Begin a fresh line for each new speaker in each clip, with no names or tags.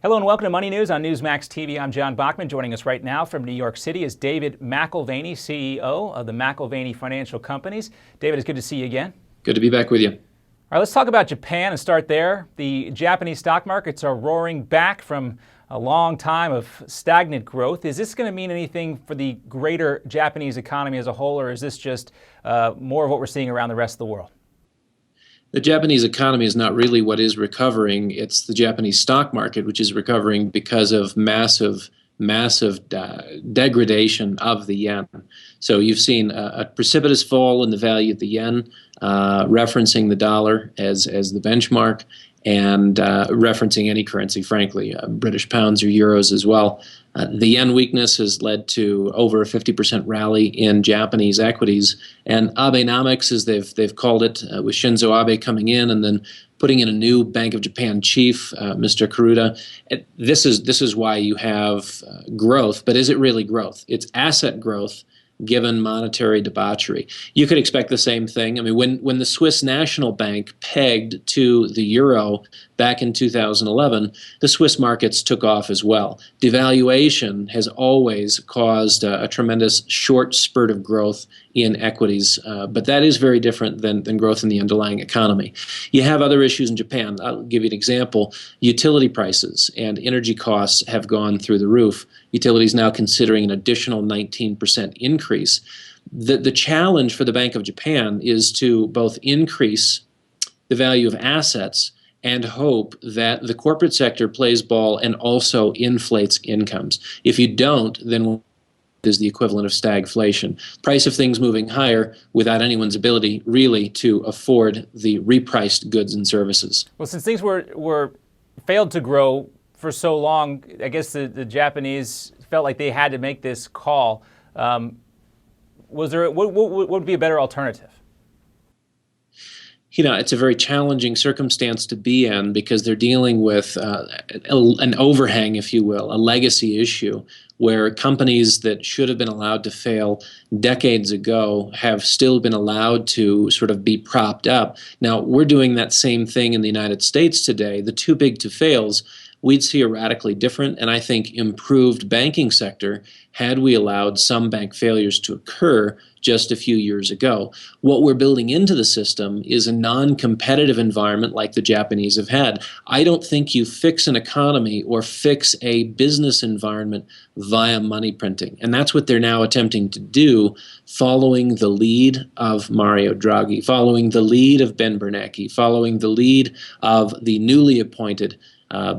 Hello and welcome to Money News on Newsmax TV. I'm John Bachman. Joining us right now from New York City is David McAlvany, CEO of the McAlvany Financial Companies. David, it's good to see you again.
Good to be back with you.
All right, let's talk about Japan and start there. The Japanese stock markets are roaring back from a long time of stagnant growth. Is this going to mean anything for the greater Japanese economy as a whole, or is this just more of what we're seeing around the rest of the world?
The Japanese economy is not really what is recovering. It's the Japanese stock market, which is recovering because of massive degradation of the yen. So you've seen a precipitous fall in the value of the yen, referencing the dollar as the benchmark, and referencing any currency, frankly, British pounds or euros as well. The yen weakness has led to over a 50% rally in Japanese equities, and Abenomics, as they've called it, with Shinzo Abe coming in and then putting in a new Bank of Japan chief, Mr. Kuruda. This is why you have growth, but is it really growth? It's asset growth given monetary debauchery. You could expect the same thing. I mean, when the Swiss National Bank pegged to the euro back in 2011, the Swiss markets took off as well. Devaluation has always caused a tremendous short spurt of growth in equities, but that is very different than growth in the underlying economy. You have other issues in Japan. I'll give you an example. Utility prices and energy costs have gone through the roof. Utilities now considering an additional 19% increase. The challenge for the Bank of Japan is to both increase the value of assets and hope that the corporate sector plays ball and also inflates incomes. If you don't, then is the equivalent of stagflation. Price of things moving higher without anyone's ability really to afford the repriced goods and services.
Well, since things were failed to grow for so long, I guess the Japanese felt like they had to make this call. What would be a better alternative?
You know, it's a very challenging circumstance to be in because they're dealing with an overhang, if you will, a legacy issue where companies that should have been allowed to fail decades ago have still been allowed to sort of be propped up. Now, we're doing that same thing in the United States today. The too big to fails, we'd see a radically different and I think improved banking sector had we allowed some bank failures to occur just a few years ago. What we're building into the system is a non-competitive environment like the Japanese have had. I don't think you fix an economy or fix a business environment via money printing. And that's what they're now attempting to do, following the lead of Mario Draghi, following the lead of Ben Bernanke, following the lead of the newly appointed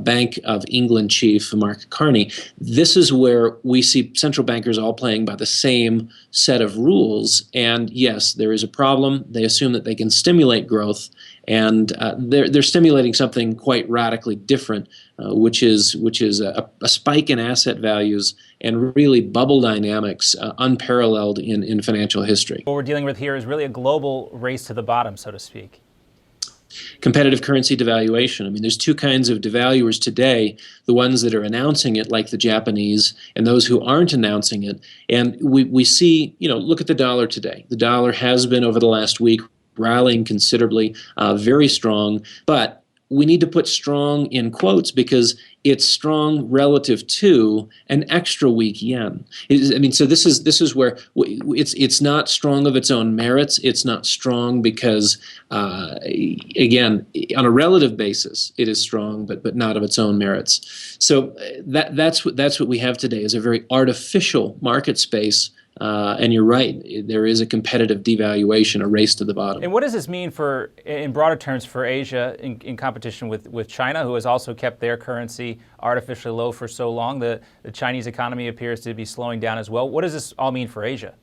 Bank of England chief, Mark Carney. This is where we see central bankers all playing by the same set of rules. And yes, there is a problem. They assume that they can stimulate growth, and they're stimulating something quite radically different, which is a spike in asset values and really bubble dynamics unparalleled in financial history.
What we're dealing with here is really a global race to the bottom, so to speak.
Competitive currency devaluation. I mean, there's two kinds of devaluers today, the ones that are announcing it like the Japanese and those who aren't announcing it. And we see, you know, look at the dollar today. The dollar has been over the last week rallying considerably, very strong, but we need to put strong in quotes because it's strong relative to an extra weak yen. I mean, so this is where it's not strong of its own merits. It's not strong because, again, on a relative basis, it is strong, but not of its own merits. So that's what we have today is a very artificial market space. And you're right, there is a competitive devaluation, a race to the bottom.
And what does this mean in broader terms, for Asia in competition with China, who has also kept their currency artificially low for so long? The Chinese economy appears to be slowing down as well. What does this all mean for Asia?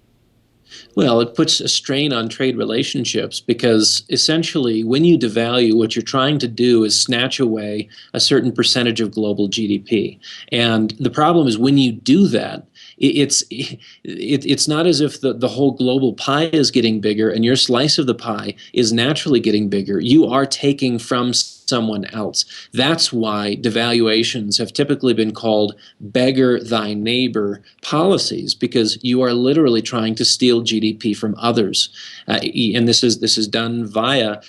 Well, it puts a strain on trade relationships because essentially when you devalue, what you're trying to do is snatch away a certain percentage of global GDP. And the problem is when you do that, it's not as if the whole global pie is getting bigger and your slice of the pie is naturally getting bigger. You are taking from someone else. That's why devaluations have typically been called beggar thy neighbor policies, because you are literally trying to steal GDP from others. And this is done via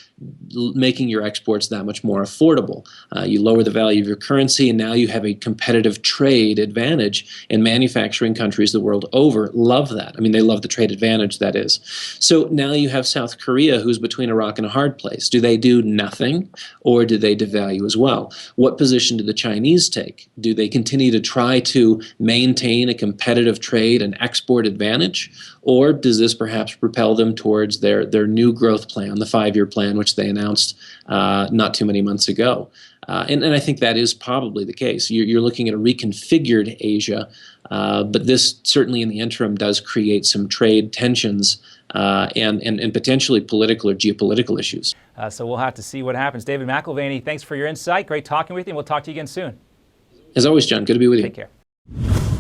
making your exports that much more affordable. You lower the value of your currency, and now you have a competitive trade advantage. And manufacturing countries the world over love that. I mean, they love the trade advantage, that is. So now you have South Korea, who's between a rock and a hard place. Do they do nothing, or do they devalue as well? What position do the Chinese take? Do they continue to try to maintain a competitive trade and export advantage, or does this perhaps propel them towards their new growth plan, the 5-year plan, which they announced not too many months ago? And I think that is probably the case. You're looking at a reconfigured Asia, but this certainly in the interim does create some trade tensions and potentially political or geopolitical issues.
So we'll have to see what happens. David McAlvany, thanks for your insight. Great talking with you, and we'll talk to you again soon.
As always, John, good to be with you.
Take care.